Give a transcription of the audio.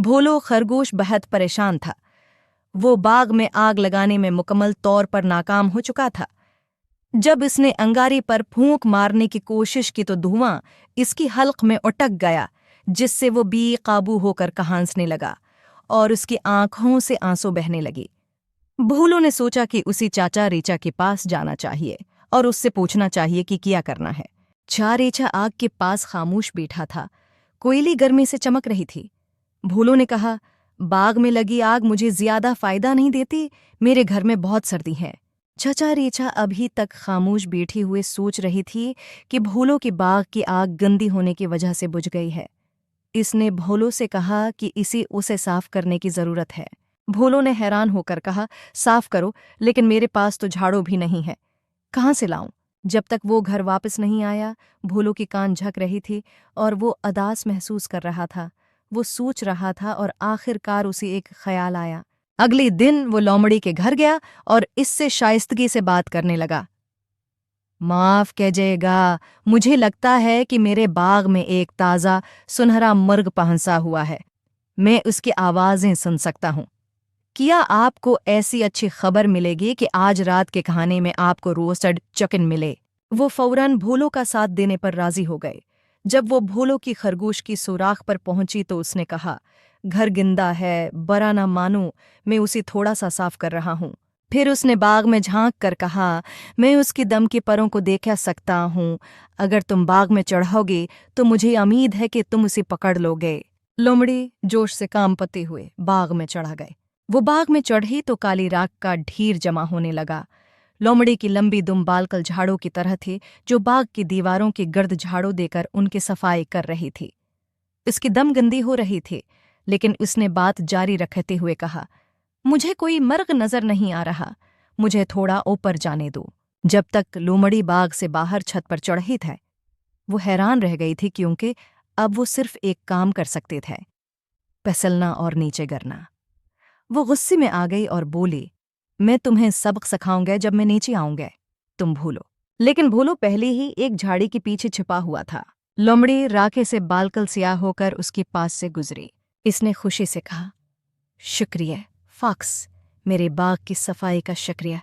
भोलो खरगोश बेहद परेशान था। वो बाग में आग लगाने में मुकम्मल तौर पर नाकाम हो चुका था। जब इसने अंगारी पर फूंक मारने की कोशिश की तो धुआं इसकी हल्क में उटक गया, जिससे वो बेकाबू होकर कहांसने लगा और उसकी आंखों से आंसू बहने लगी। भोलो ने सोचा कि उसी चाचा रीचा के पास जाना चाहिए और उससे पूछना चाहिए कि क्या करना है। रीचा आग के पास खामोश बैठा था। कोयली गर्मी से चमक रही थी। भोलो ने कहा, बाग में लगी आग मुझे ज्यादा फायदा नहीं देती, मेरे घर में बहुत सर्दी है। चाचा रीचा अभी तक खामोश बैठी हुए सोच रही थी कि भोलो की बाग की आग गंदी होने की वजह से बुझ गई है। इसने भोलो से कहा कि उसे साफ करने की जरूरत है। भोलो ने हैरान होकर कहा, साफ करो, लेकिन मेरे पास तो झाड़ू भी नहीं है, कहाँ से लाऊं? जब तक वो घर वापस नहीं आया, भोलो की कान झक रही थी और वो अदास महसूस कर रहा था। वो सोच रहा था और आखिरकार उसे एक ख्याल आया। अगले दिन वो लोमड़ी के घर गया और इससे शाइस्तगी से बात करने लगा। माफ कीजिएगा, मुझे लगता है कि मेरे बाग में एक ताज़ा सुनहरा मुर्ग पहंसा हुआ है। मैं उसकी आवाज़ें सुन सकता हूँ। क्या आपको ऐसी अच्छी खबर मिलेगी कि आज रात के खाने में आपको रोस्टेड चिकन मिले? वो फौरन भोलो का साथ देने पर राजी हो गए। जब वो भोलो की खरगोश की सुराख पर पहुंची तो उसने कहा, घर गिंदा है, बरा ना मानो, मैं उसे थोड़ा सा साफ कर रहा हूँ। फिर उसने बाग में झांक कर कहा, मैं उसकी दम की परों को देख सकता हूँ। अगर तुम बाग में चढ़ोगे तो मुझे उम्मीद है कि तुम उसे पकड़ लोगे। लोमड़ी जोश से काम पते हुए बाग में चढ़ा गए। वो बाग में चढ़ी तो काली राख का ढेर जमा होने लगा। लोमड़ी की लंबी दुम बालकल झाड़ों की तरह थे, जो बाग की दीवारों की गर्द झाड़ू देकर उनकी सफाई कर रही थी। इसकी दम गंदी हो रही थी, लेकिन उसने बात जारी रखते हुए कहा, मुझे कोई मर्ग नजर नहीं आ रहा, मुझे थोड़ा ऊपर जाने दो। जब तक लोमड़ी बाग से बाहर छत पर चढ़ी थे, वो हैरान रह गई थी, क्योंकि अब वो सिर्फ एक काम कर सकते थे, फिसलना और नीचे गिरना। वो गुस्से में आ गई और बोली, मैं तुम्हें सबक सिखाऊंगा जब मैं नीचे आऊंगा, तुम भूलो। लेकिन भोलो पहले ही एक झाड़ी के पीछे छिपा हुआ था। लोमड़ी राखे से बालकल स्याह होकर उसके पास से गुजरी। इसने खुशी से कहा, शुक्रिया फॉक्स, मेरे बाग की सफाई का शुक्रिया।